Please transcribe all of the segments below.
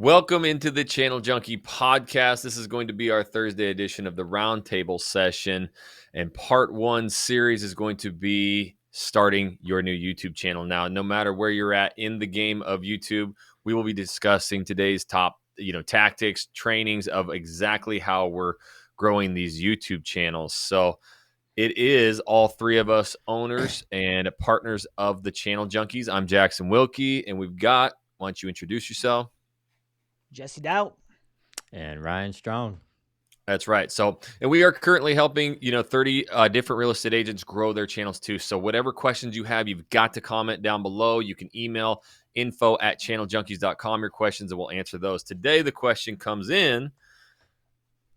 Welcome into the Channel Junkie podcast. This is going to be our Thursday edition of the Roundtable session. And part one series is going to be starting your new YouTube channel. Now, no matter where you're at in the game of YouTube, we will be discussing today's top, tactics, trainings of exactly how we're growing these YouTube channels. So it is all three of us owners and partners of the Channel Junkies. I'm Jackson Wilkie, and we've got, why don't you introduce yourself? Jesse Doubt. And Ryan Strong. That's right. So, and we are currently helping, 30 different real estate agents grow their channels too. So, whatever questions you have, you've got to comment down below. You can email info@channeljunkies.com your questions and we'll answer those. Today, the question comes in.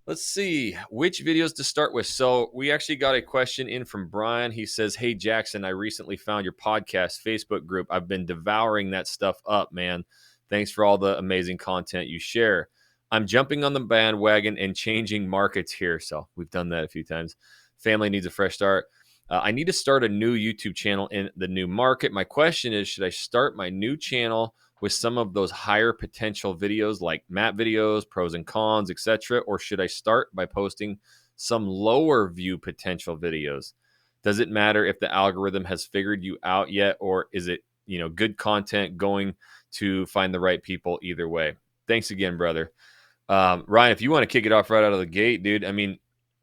Let's see which videos to start with. So, we actually got a question in from Brian. He says, "Hey, Jackson, I recently found your podcast Facebook group. I've been devouring that stuff up, man. Thanks for all the amazing content you share. I'm jumping on the bandwagon and changing markets here." So we've done that a few times. Family needs a fresh start. I need to start a new YouTube channel in the new market. My question is, should I start my new channel with some of those higher potential videos like map videos, pros and cons, etc., or should I start by posting some lower view potential videos? Does it matter if the algorithm has figured you out yet, or is it, good content going to find the right people either way? Thanks again, brother. Ryan, if you want to kick it off right out of the gate, dude, I mean,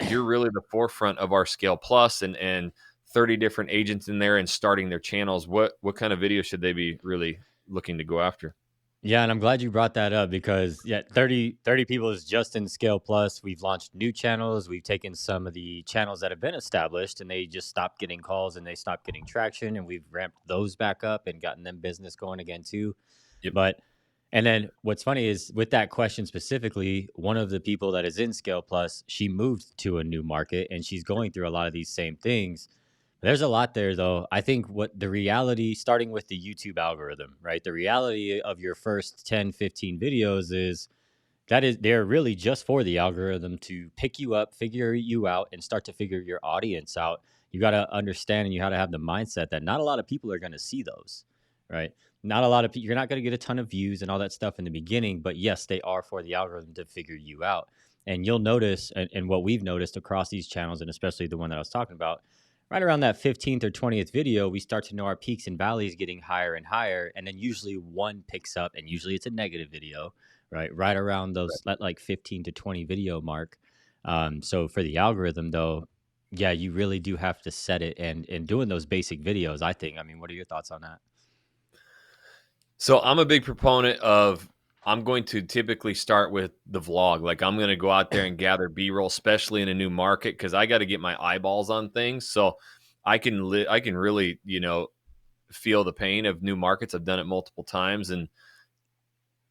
you're really the forefront of our Scale Plus and 30 different agents in there and starting their channels. What kind of video should they be really looking to go after? Yeah, and I'm glad you brought that up because 30 people is just in Scale Plus. We've launched new channels. We've taken some of the channels that have been established and they just stopped getting calls and they stopped getting traction, and we've ramped those back up and gotten them business going again too. Yep. And then what's funny is with that question specifically, one of the people that is in Scale Plus, she moved to a new market and she's going through a lot of these same things. There's a lot there, though. I think what the reality, starting with the YouTube algorithm, right? The reality of your first 10, 15 videos is they're really just for the algorithm to pick you up, figure you out, and start to figure your audience out. You got to understand and you got to have the mindset that not a lot of people are going to see those, right? Not a lot of people, you're not going to get a ton of views and all that stuff in the beginning, but yes, they are for the algorithm to figure you out. And you'll notice, and what we've noticed across these channels, and especially the one that I was talking about, right around that 15th or 20th video, we start to know our peaks and valleys getting higher and higher. And then usually one picks up, and usually it's a negative video, right around those like 15 to 20 video mark. So for the algorithm, though, yeah, you really do have to set it and doing those basic videos, I think. I mean, what are your thoughts on that? So I'm a big proponent of, I'm going to typically start with the vlog. Like, I'm going to go out there and gather B-roll, especially in a new market, because I got to get my eyeballs on things. So I can really, feel the pain of new markets. I've done it multiple times, and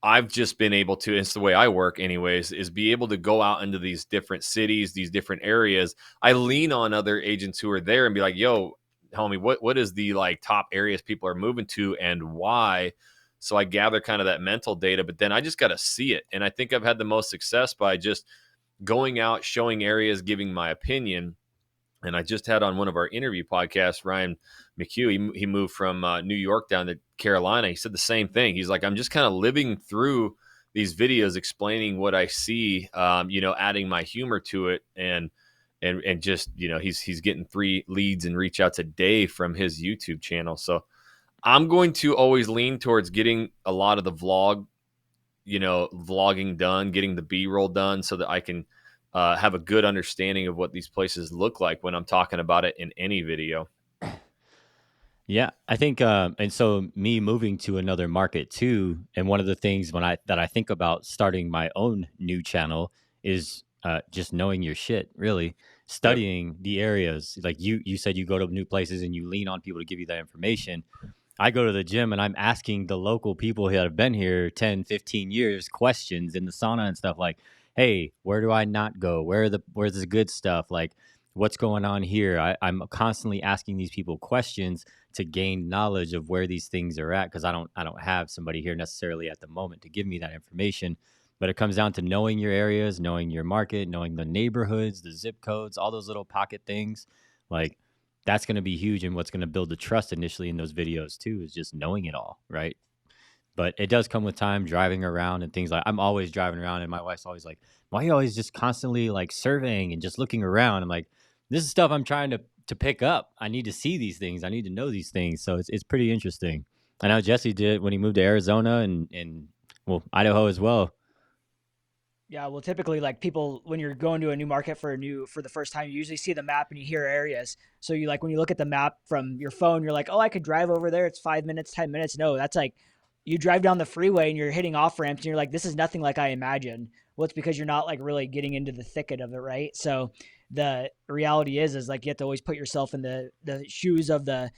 I've just been able to, it's the way I work anyways, is be able to go out into these different cities, these different areas. I lean on other agents who are there and be like, "Yo, homie, what is the like top areas people are moving to and why?" So I gather kind of that mental data, but then I just got to see it. And I think I've had the most success by just going out, showing areas, giving my opinion. And I just had on one of our interview podcasts, Ryan McHugh. He moved from New York down to Carolina. He said the same thing. He's like, I'm just kind of living through these videos, explaining what I see, adding my humor to it, and just, he's getting 3 leads and reach outs a day from his YouTube channel. So I'm going to always lean towards getting a lot of the vlogging done, getting the B-roll done, so that I can have a good understanding of what these places look like when I'm talking about it in any video. Yeah, I think, and so me moving to another market too, and one of the things that I think about starting my own new channel is just knowing your shit, really studying the areas. Like you said, you go to new places and you lean on people to give you that information. I go to the gym and I'm asking the local people that have been here 10, 15 years questions in the sauna and stuff like, hey, where do I not go? Where's the good stuff? Like, what's going on here? I'm constantly asking these people questions to gain knowledge of where these things are at, because I don't have somebody here necessarily at the moment to give me that information. But it comes down to knowing your areas, knowing your market, knowing the neighborhoods, the zip codes, all those little pocket things. Like, that's going to be huge, and what's going to build the trust initially in those videos too is just knowing it all, right? But it does come with time, driving around and things. Like I'm always driving around, and my wife's always like, "Why are you always just constantly like surveying and just looking around?" I'm like, "This is stuff I'm trying to pick up. I need to see these things. I need to know these things." So it's pretty interesting. I know Jesse did when he moved to Arizona and well, Idaho as well. Yeah, well, typically, like people, when you're going to a new market for the first time, you usually see the map and you hear areas. So you like when you look at the map from your phone, you're like, oh, I could drive over there. It's 5 minutes, 10 minutes. No, that's like you drive down the freeway and you're hitting off ramps and you're like, this is nothing like I imagined. Well, it's because you're not like really getting into the thicket of it, right? So the reality is like you have to always put yourself in the shoes of the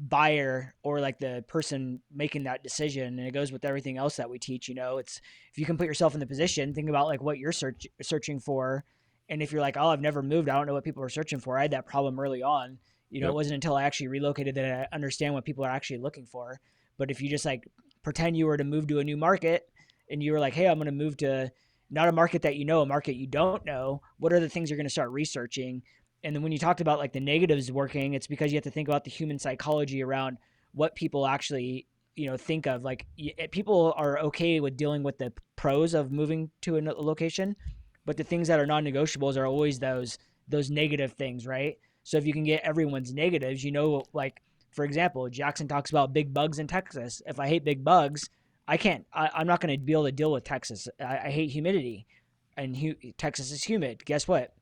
buyer or like the person making that decision, and it goes with everything else that we teach. It's if you can put yourself in the position, think about like what you're searching for. And if you're like, oh, I've never moved, I don't know what people are searching for. I had that problem early on. It wasn't until I actually relocated that I understand what people are actually looking for. But if you just like pretend you were to move to a new market and you were like, hey, I'm going to move to not a market that a market you don't know, what are the things you're going to start researching? And then when you talked about like the negatives working, it's because you have to think about the human psychology around what people actually think of. Like people are okay with dealing with the pros of moving to a location, but the things that are non-negotiables are always those negative things, right? So if you can get everyone's negatives, like for example, Jackson talks about big bugs in Texas. If I hate big bugs, I'm not going to be able to deal with Texas. I hate humidity, and Texas is humid. Guess what?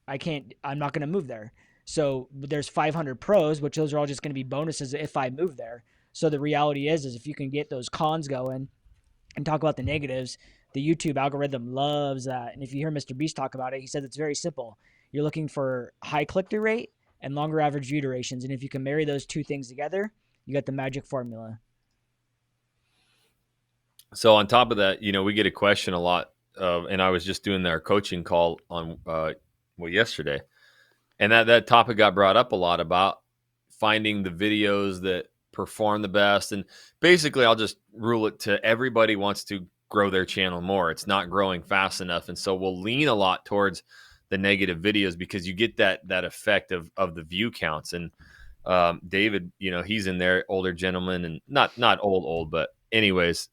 I'm not going to move there. So there's 500 pros, which those are all just going to be bonuses if I move there. So the reality is if you can get those cons going and talk about the negatives, the YouTube algorithm loves that. And if you hear Mr. Beast talk about it, he says it's very simple. You're looking for high click-through rate and longer average view durations. And if you can marry those two things together, you got the magic formula. So on top of that, we get a question a lot, and I was just doing our coaching call on yesterday, and that topic got brought up a lot about finding the videos that perform the best. And basically, I'll just rule it to everybody wants to grow their channel more. It's not growing fast enough, and so we'll lean a lot towards the negative videos because you get that effect of the view counts. And David, he's in there, older gentleman, and not old, but anyways,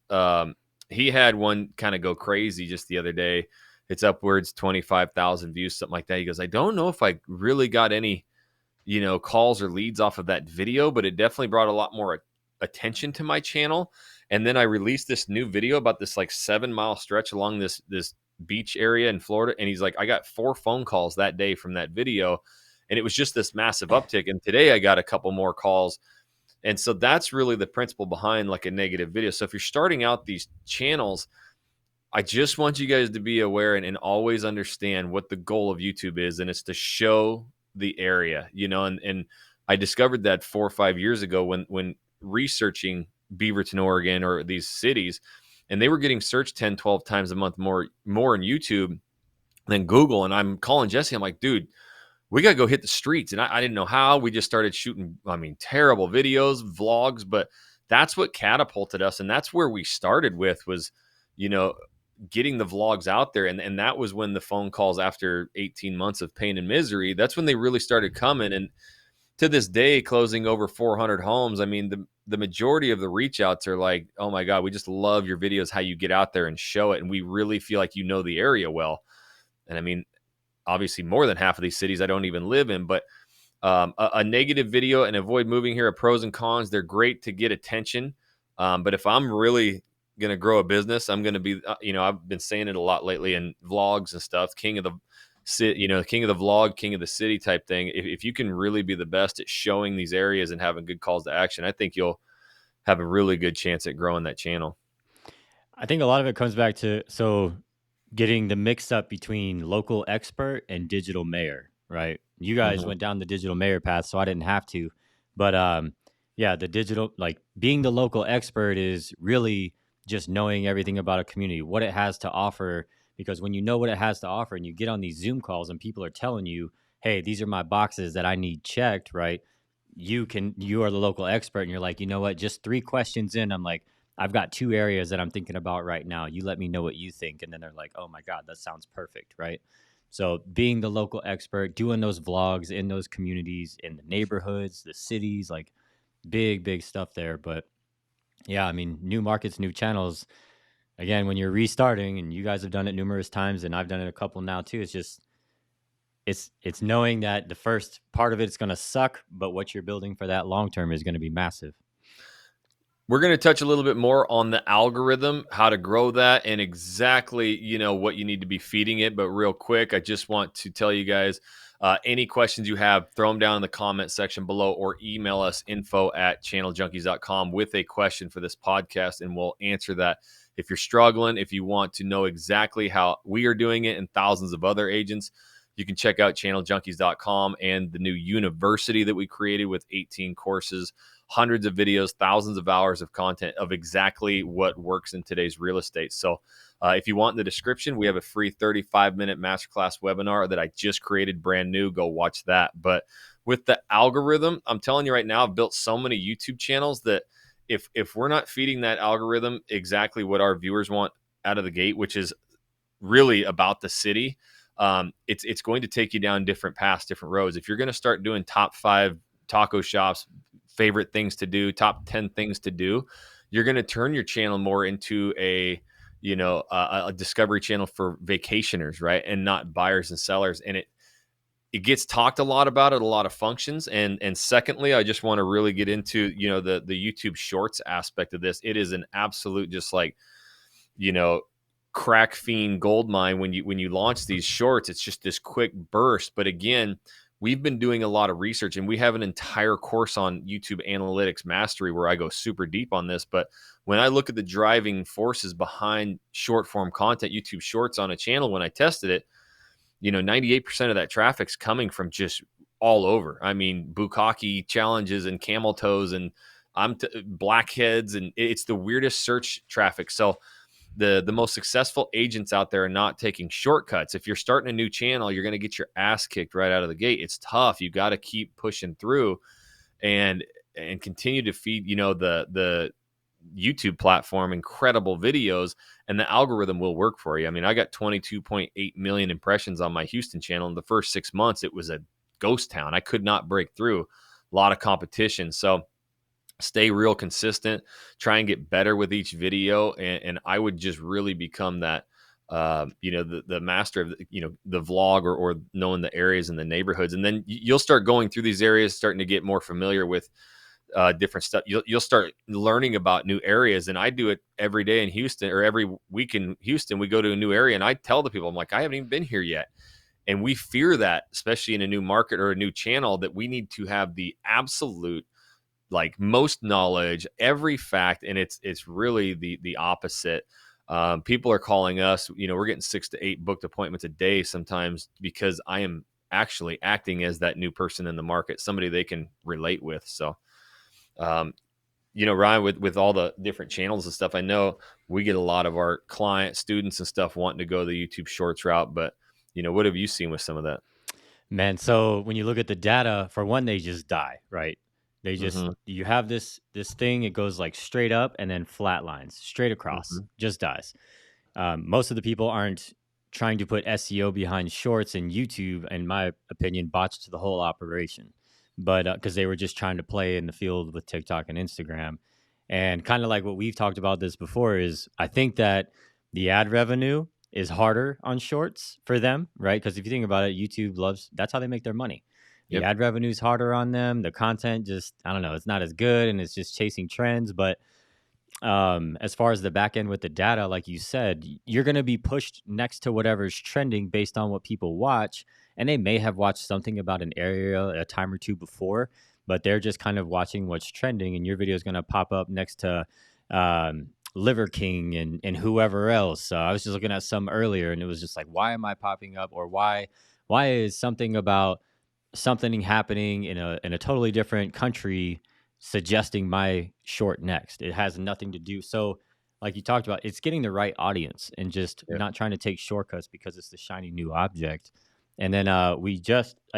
he had one kind of go crazy just the other day. It's upwards 25,000 views, something like that. He goes, I don't know if I really got any, calls or leads off of that video, but it definitely brought a lot more attention to my channel. And then I released this new video about this like 7-mile stretch along this beach area in Florida. And he's like, I got 4 phone calls that day from that video. And it was just this massive uptick. And today I got a couple more calls. And so that's really the principle behind like a negative video. So if you're starting out these channels, I just want you guys to be aware and always understand what the goal of YouTube is. And it's to show the area, and I discovered that 4 or 5 years ago when researching Beaverton, Oregon, or these cities, and they were getting searched 10, 12 times a month more in YouTube than Google. And I'm calling Jesse. I'm like, dude, we got to go hit the streets. And I didn't know how. We just started shooting, terrible videos, vlogs, but that's what catapulted us. And that's where we started with was, getting the vlogs out there. And that was when the phone calls after 18 months of pain and misery, that's when they really started coming. And to this day, closing over 400 homes. The majority of the reach outs are like, oh my God, we just love your videos, how you get out there and show it. And we really feel like the area well. And obviously more than half of these cities I don't even live in, but a negative video and avoid moving here, pros and cons, they're great to get attention. But if I'm really going to grow a business, I'm going to be, I've been saying it a lot lately in vlogs and stuff, king of the vlog, king of the city type thing. If you can really be the best at showing these areas and having good calls to action, I think you'll have a really good chance at growing that channel. I think a lot of it comes back to getting the mix up between local expert and digital mayor, right? You guys went down the digital mayor path, so I didn't have to. But yeah, the digital, like being the local expert is really just knowing everything about a community, what it has to offer. Because when you know what it has to offer and you get on these Zoom calls and people are telling you, hey, these are my boxes that I need checked, right? You are the local expert and you're like, you know what, just 3 questions in, I'm like, I've got 2 areas that I'm thinking about right now. You let me know what you think. And then they're like, oh my God, that sounds perfect, right? So being the local expert, doing those vlogs in those communities, in the neighborhoods, the cities, like big stuff there. But Yeah, I mean, new markets, new channels. Again, when you're restarting, and you guys have done it numerous times, and I've done it a couple now too. It's just it's knowing that the first part of it's going to suck, but what you're building for that long term is going to be massive. We're going to touch a little bit more on the algorithm, how to grow that, and exactly, what you need to be feeding it. But real quick, I just want to tell you guys, any questions you have, throw them down in the comment section below, or email us info@channeljunkies.com with a question for this podcast, and we'll answer that. If you're struggling, if you want to know exactly how we are doing it and thousands of other agents, you can check out channeljunkies.com and the new university that we created with 18 courses, hundreds of videos, thousands of hours of content of exactly what works in today's real estate. So if you want in the description, we have a free 35-minute masterclass webinar that I just created brand new. Go watch that. But with the algorithm, I'm telling you right now, I've built so many YouTube channels that if we're not feeding that algorithm exactly what our viewers want out of the gate, which is really about the city, it's going to take you down different paths, different roads. If you're going to start doing top 5 taco shops, favorite things to do, top 10 things to do, you're going to turn your channel more into a discovery channel for vacationers, right? And not buyers and sellers. And it gets talked a lot about it, a lot of functions. And secondly, I just want to really get into, the YouTube shorts aspect of this. It is an absolute, just like, crack fiend gold mine when you launch these shorts. It's just this quick burst. But again, we've been doing a lot of research, and we have an entire course on YouTube analytics mastery where I go super deep on this. But when I look at the driving forces behind short form content, YouTube shorts on a channel, when I tested it, 98% of that traffic's coming from just all over. I mean, bukkake challenges and camel toes and blackheads, and it's the weirdest search traffic. So the most successful agents out there are not taking shortcuts. If you're starting a new channel, you're going to get your ass kicked right out of the gate. It's tough. You got to keep pushing through and continue to feed, the YouTube platform incredible videos, and the algorithm will work for you. I mean, I got 22.8 million impressions on my Houston channel. In the first 6 months, it was a ghost town. I could not break through. A lot of competition. So stay real consistent, try and get better with each video. And I would just really become that, the master of, the vlog, or knowing the areas and the neighborhoods. And then you'll start going through these areas, starting to get more familiar with different stuff. You'll start learning about new areas. And I do it every day in Houston, or every week in Houston. We go to a new area, and I tell the people, I'm like, I haven't even been here yet. And we fear that, especially in a new market or a new channel, that we need to have the absolute, like, most knowledge, every fact. And it's really the opposite. People are calling us, we're getting 6 to 8 booked appointments a day sometimes, because I am actually acting as that new person in the market, somebody they can relate with. So, Ryan, with all the different channels and stuff, I know we get a lot of our client students and stuff wanting to go the YouTube shorts route, but what have you seen with some of that? Man, so when you look at the data, for one, they just die, right? They just, Mm-hmm. you have this thing, it goes like straight up and then flat lines, straight across, Mm-hmm. just dies. Most of the people aren't trying to put SEO behind shorts, and YouTube, in my opinion, botched the whole operation. But because they were just trying to play in the field with TikTok and Instagram. And kind of like what we've talked about this before, is I think that the ad revenue is harder on shorts for them, right? Because if you think about it, YouTube loves, that's how they make their money. The Yep. ad revenue is harder on them. The content just, I don't know, it's not as good, and it's just chasing trends. But as far as the back end with the data, like you said, you're going to be pushed next to whatever's trending based on what people watch. And they may have watched something about an area a time or two before, but they're just kind of watching what's trending. And your video is going to pop up next to Liver King and whoever else. I was just looking at some earlier, and it was just like, why am I popping up? Or why is something about something happening in a totally different country suggesting my short next? It has nothing to do. So like you talked about, it's getting the right audience and just Yep. not trying to take shortcuts because it's the shiny new object. And then I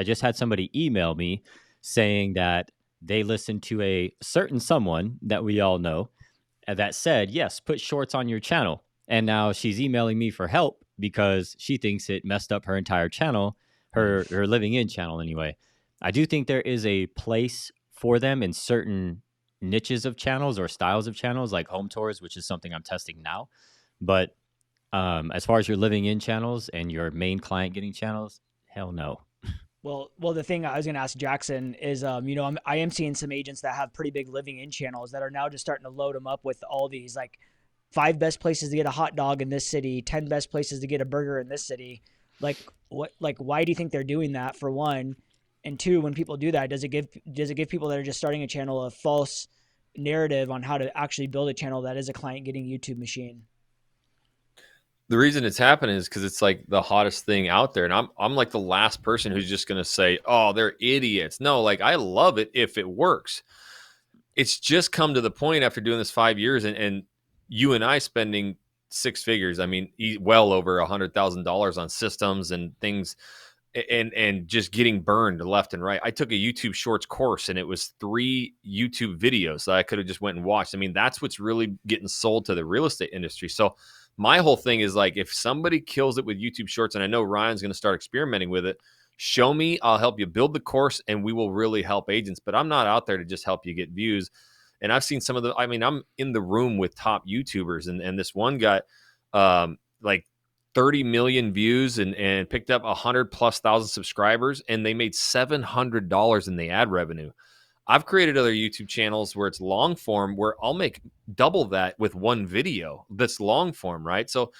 just had somebody email me saying that they listened to a certain someone that we all know that said, yes, put shorts on your channel. And now she's emailing me for help because she thinks it messed up her entire channel, her living in channel anyway. I do think there is a place for them in certain niches of channels or styles of channels, like home tours, which is something I'm testing now. But as far as your living in channels and your main client getting channels, hell no. Well, the thing I was going to ask Jackson is, I am seeing some agents that have pretty big living in channels that are now just starting to load them up with all these like 5 best places to get a hot dog in this city, 10 best places to get a burger in this city. Like why do you think they're doing that, for one? And two, when people do that, does it give people that are just starting a channel a false narrative on how to actually build a channel that is a client getting YouTube machine? The reason it's happening is because it's like the hottest thing out there. And I'm like the last person who's just gonna say, oh, they're idiots. No, like I love it if it works. It's just come to the point after doing this 5 years and you and I spending 6 figures. I mean, well over $100,000 on systems and things, and just getting burned left and right. I took a YouTube Shorts course, and it was 3 YouTube videos that I could have just went and watched. I mean, that's what's really getting sold to the real estate industry. So my whole thing is like, if somebody kills it with YouTube Shorts, and I know Ryan's going to start experimenting with it, show me, I'll help you build the course, and we will really help agents. But I'm not out there to just help you get views. And I've seen some of I'm in the room with top YouTubers, and this one got like 30 million views and picked up 100,000+ subscribers, and they made $700 in the ad revenue. I've created other YouTube channels where it's long form, where I'll make double that with one video that's long form, right? So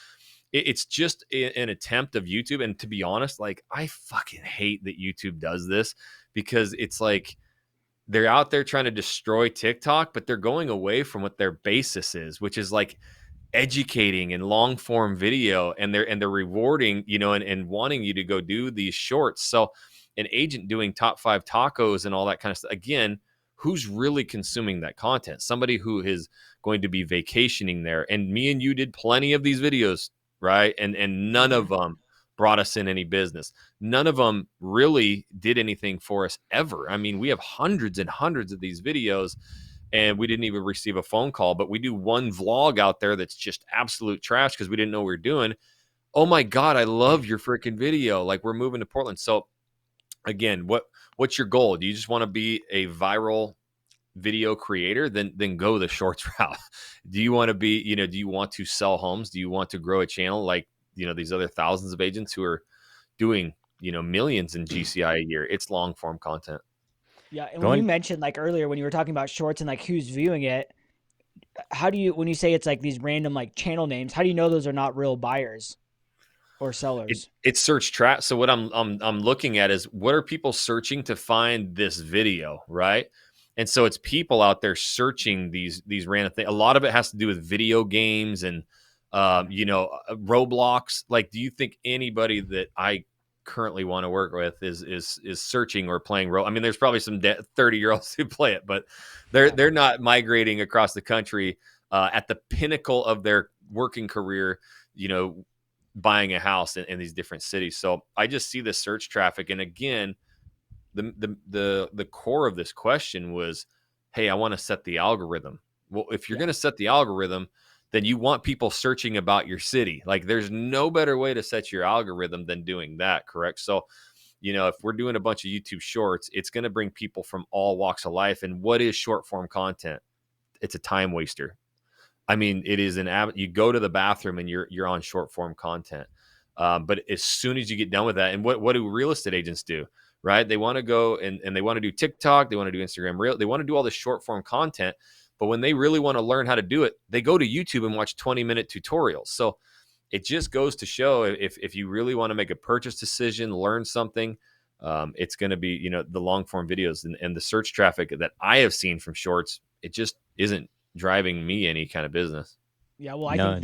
it's just an attempt of YouTube. And to be honest, like I fucking hate that YouTube does this, because it's like they're out there trying to destroy TikTok, but they're going away from what their basis is, which is like educating and long form video, and they're rewarding, and wanting you to go do these shorts. So an agent doing top 5 tacos and all that kind of stuff, again, who's really consuming that content? Somebody who is going to be vacationing there. And me and you did plenty of these videos, right? And none of them brought us in any business. None of them really did anything for us ever. I mean, we have hundreds and hundreds of these videos, and we didn't even receive a phone call. But we do one vlog out there that's just absolute trash because we didn't know what we were doing. Oh my God, I love your freaking video. Like, we're moving to Portland. So again, what's your goal? Do you just want to be a viral video creator? Then go the shorts route. Do you want to be, do you want to sell homes? Do you want to grow a channel like, these other thousands of agents who are doing, millions in GCI a year? It's long form content. Yeah, and when you mentioned like earlier when you were talking about shorts and like who's viewing it, how do you, when you say it's like these random like channel names, how do you know those are not real buyers or sellers? It's search trap. So what I'm looking at is, what are people searching to find this video, right? And so it's people out there searching these random things. A lot of it has to do with video games and Roblox. Like, do you think anybody that I currently want to work with is searching or playing I mean, there's probably some 30-year-olds who play it, but they're not migrating across the country at the pinnacle of their working career, buying a house in these different cities. So I just see the search traffic. And again, the core of this question was, hey, I want to set the algorithm. Well, if you're going to set the algorithm, then you want people searching about your city. Like, there's no better way to set your algorithm than doing that, correct? So, if we're doing a bunch of YouTube shorts, it's going to bring people from all walks of life. And what is short form content? It's a time waster. I mean, it is you go to the bathroom and you're on short form content. But as soon as you get done with that, and what do real estate agents do, right? They want to go and they want to do TikTok. They want to do Instagram Reel. They want to do all this short form content. But when they really want to learn how to do it, they go to YouTube and watch 20-minute tutorials. So it just goes to show, if you really want to make a purchase decision, learn something, it's going to be, the long form videos and the search traffic that I have seen from shorts. It just isn't driving me any kind of business. Yeah, well, I think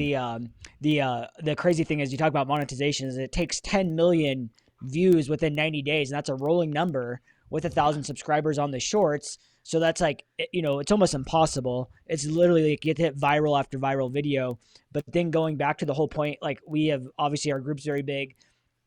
the crazy thing is, you talk about monetization, is it takes 10 million views within 90 days, and that's a rolling number with 1,000 subscribers on the shorts. So that's like, it's almost impossible. It's literally like you get to hit viral after viral video. But then going back to the whole point, like, we have, obviously our group's very big,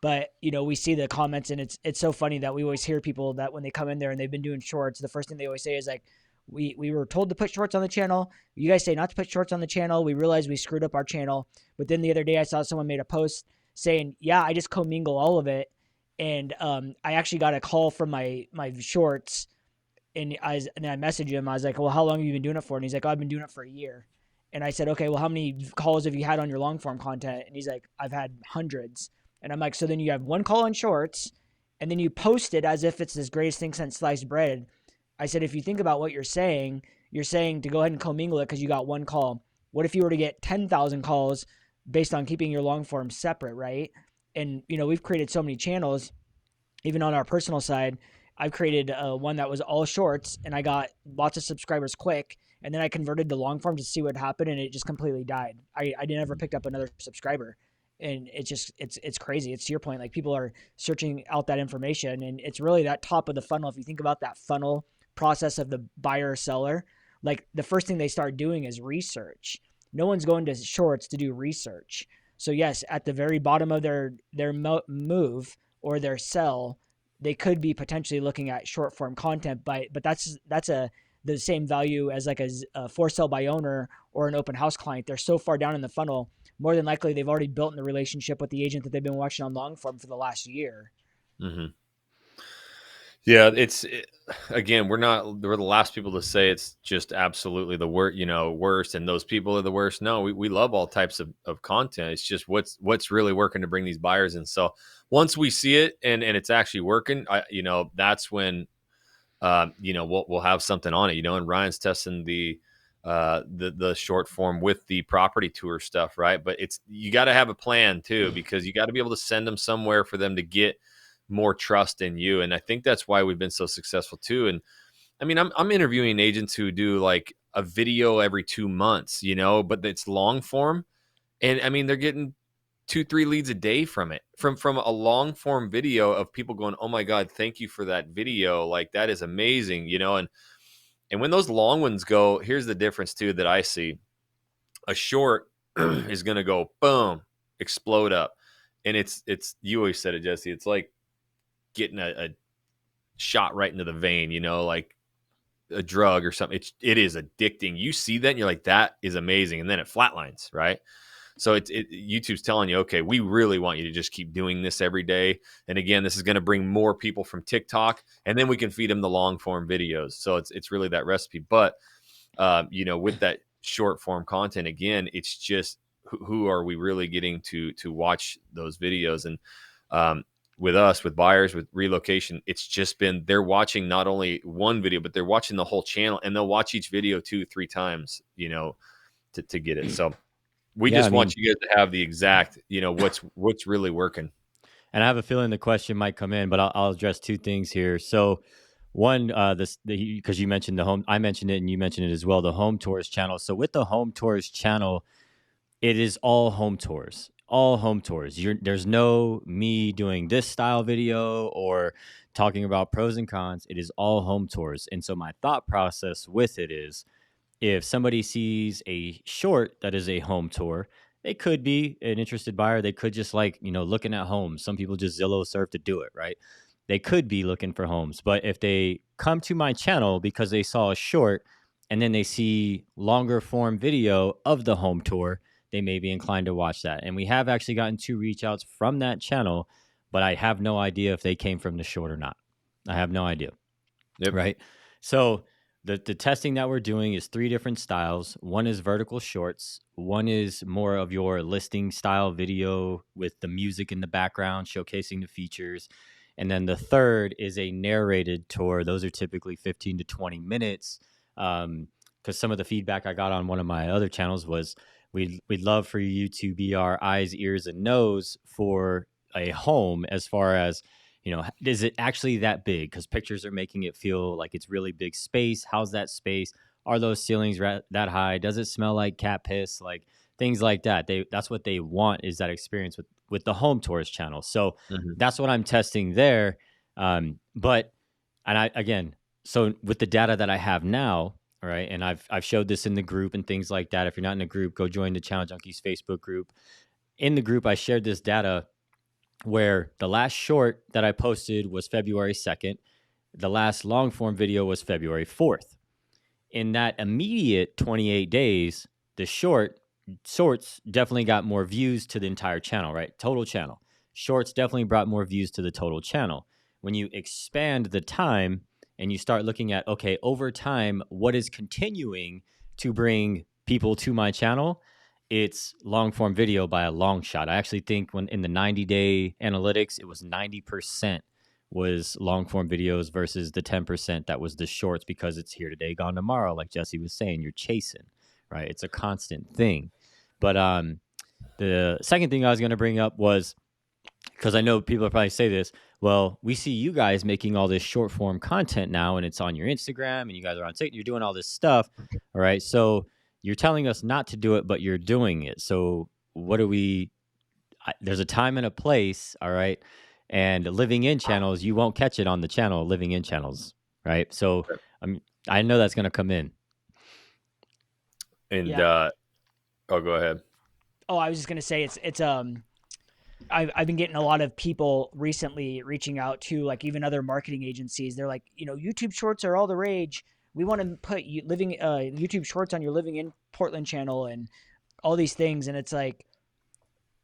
but we see the comments, and it's so funny that we always hear people that when they come in there and they've been doing shorts, the first thing they always say is like, we were told to put shorts on the channel. You guys say not to put shorts on the channel. We realized we screwed up our channel. But then the other day I saw someone made a post saying, yeah, I just commingle all of it. And I actually got a call from my shorts, and then I messaged him. I was like, well, how long have you been doing it for? And he's like, oh, I've been doing it for a year. And I said, okay, well, how many calls have you had on your long form content? And he's like, I've had hundreds. And I'm like, so then you have one call on shorts, and then you post it as if it's this greatest thing since sliced bread. I said, if you think about what you're saying to go ahead and commingle it because you got one call. What if you were to get 10,000 calls based on keeping your long form separate, right? And, we've created so many channels, even on our personal side. I've created one that was all shorts, and I got lots of subscribers quick. And then I converted to long form to see what happened, and it just completely died. I never picked up another subscriber. And it's crazy. It's to your point. Like, people are searching out that information, and it's really that top of the funnel. If you think about that funnel process of the buyer or seller, like, the first thing they start doing is research. No one's going to shorts to do research. So yes, at the very bottom of their move or their sell, they could be potentially looking at short form content, but that's the same value as like a for sale by owner or an open house client. They're so far down in the funnel, more than likely they've already built in the relationship with the agent that they've been watching on long form for the last year. Mm-hmm. Yeah, again, we're the last people to say it's just absolutely the worst, and those people are the worst. No, we love all types of content. It's just what's really working to bring these buyers in. So once we see it and it's actually working, that's when we'll have something on it. And Ryan's testing the short form with the property tour stuff, right? But you got to have a plan too, because you got to be able to send them somewhere for them to get more trust in you. And I think that's why we've been so successful too. And I mean, I'm interviewing agents who do like a video every 2 months, but it's long form. And I mean, they're getting 2-3 leads a day from it, from a long form video of people going, oh my God, thank you for that video. Like, that is amazing, and when those long ones go, here's the difference too that I see. A short is going to go boom, explode up. And it's you always said it, Jesse. It's like getting a shot right into the vein, like a drug or something. It is addicting. You see that and you're like, that is amazing. And then it flatlines, right? So YouTube's telling you, okay, we really want you to just keep doing this every day. And again, this is going to bring more people from TikTok, and then we can feed them the long form videos. So it's really that recipe. But, with that short form content, again, it's just who are we really getting to watch those videos? And with us, with buyers, with relocation, it's just been, they're watching not only one video, but they're watching the whole channel, and they'll watch each video 2-3 times, to get it. So we just want you guys to have the exact, what's really working. And I have a feeling the question might come in, but I'll address two things here. So one, because you mentioned the home, I mentioned it and you mentioned it as well, the home tours channel. So with the home tours channel, it is all home tours. All home tours. There's no me doing this style video or talking about pros and cons. It is all home tours. And so my thought process with it is, if somebody sees a short that is a home tour, they could be an interested buyer. They could just like, looking at homes. Some people just Zillow surf to do it, right? They could be looking for homes. But if they come to my channel because they saw a short and then they see longer form video of the home tour, they may be inclined to watch that. And we have actually gotten 2 reach outs from that channel, but I have no idea if they came from the short or not. I have no idea. Yep. Right. So the testing that we're doing is 3 different styles. One is vertical shorts. One is more of your listing style video with the music in the background, showcasing the features. And then the third is a narrated tour. Those are typically 15 to 20 minutes. Because some of the feedback I got on one of my other channels was, we'd love for you to be our eyes, ears, and nose for a home, as far as, is it actually that big? Because pictures are making it feel like it's really big space. How's that space? Are those ceilings that high? Does it smell like cat piss? Like things like that. That's what they want, is that experience with the home tours channel. So that's what I'm testing there. So with the data that I have now, all right, and I've showed this in the group and things like that. If you're not in the group, go join the Channel Junkies Facebook group. In the group, I shared this data where the last short that I posted was February 2nd. The last long form video was February 4th. In that immediate 28 days, the shorts definitely got more views to the entire channel, right? Total channel. Shorts definitely brought more views to the total channel. When you expand the time and you start looking at, okay, over time, what is continuing to bring people to my channel? It's long form video by a long shot. I actually think when in the 90-day analytics, it was 90% was long form videos versus the 10% that was the shorts, because it's here today, gone tomorrow. Like Jesse was saying, you're chasing, right? It's a constant thing. But the second thing I was going to bring up was, because I know people will probably say this, well, we see you guys making all this short form content now, and it's on your Instagram, and you guys are on TikTok, you're doing all this stuff. All right. So you're telling us not to do it, but you're doing it. So what do we, there's a time and a place. All right. And living in channels, you won't catch it on the channel, living in channels. Right. So I know that's going to come in. And, Yeah. oh, go ahead. Oh, I was just gonna say it's I've been getting a lot of people recently reaching out to, like, even other marketing agencies. They're like, YouTube shorts are all the rage. We want to put YouTube shorts on your Living in Portland channel and all these things. And it's like,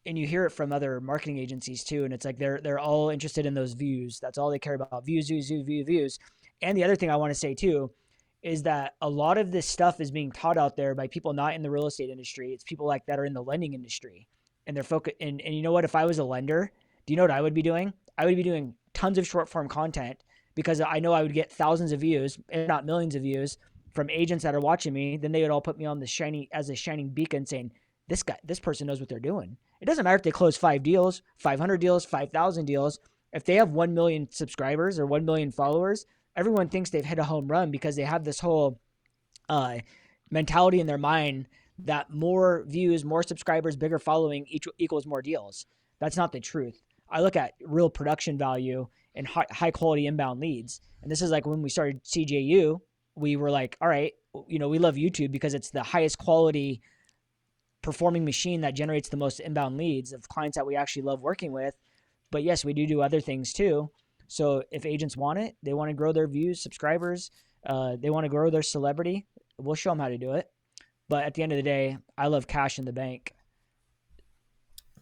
and you hear it from other marketing agencies too. And it's like, they're all interested in those views. That's all they care about. Views. And the other thing I want to say too is that a lot of this stuff is being taught out there by people not in the real estate industry. It's people like that are in the lending industry, and they're focused. And you know what? If I was a lender, do you know what I would be doing? I would be doing tons of short form content, because I know I would get thousands of views, if not millions of views, from agents that are watching me. Then they would all put me on the shining beacon, saying, this person knows what they're doing. It doesn't matter if they close 5 deals, 500 deals, 5,000 deals. If they have 1 million subscribers or 1 million followers, everyone thinks they've hit a home run, because they have this whole mentality in their mind that more views, more subscribers, bigger following equals more deals. That's not the truth. I look at real production value and high quality inbound leads. And this is like when we started CJU, we were like, all right, we love YouTube because it's the highest quality performing machine that generates the most inbound leads of clients that we actually love working with. But yes, we do other things too. So if agents want it, they want to grow their views, subscribers, they want to grow their celebrity, we'll show them how to do it. But at the end of the day, I love cash in the bank.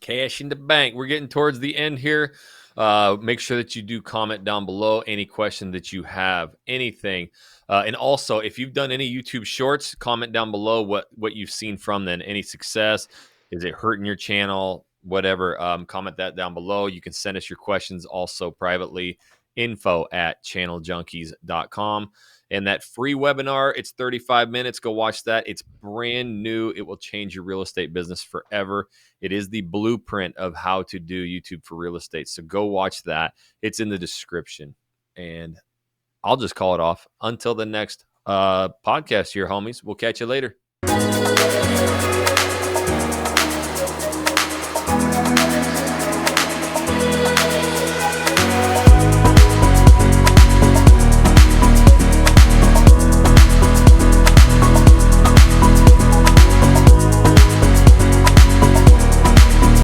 Cash in the bank. We're getting towards the end here. Make sure that you do comment down below any question that you have, anything. And also, if you've done any YouTube shorts, comment down below what you've seen from them. Any success? Is it hurting your channel? Whatever. Comment that down below. You can send us your questions also privately. info@channeljunkies.com. And that free webinar, it's 35 minutes. Go watch that. It's brand new. It will change your real estate business forever. It is the blueprint of how to do YouTube for real estate. So go watch that. It's in the description. And I'll just call it off until the next podcast here, homies. We'll catch you later.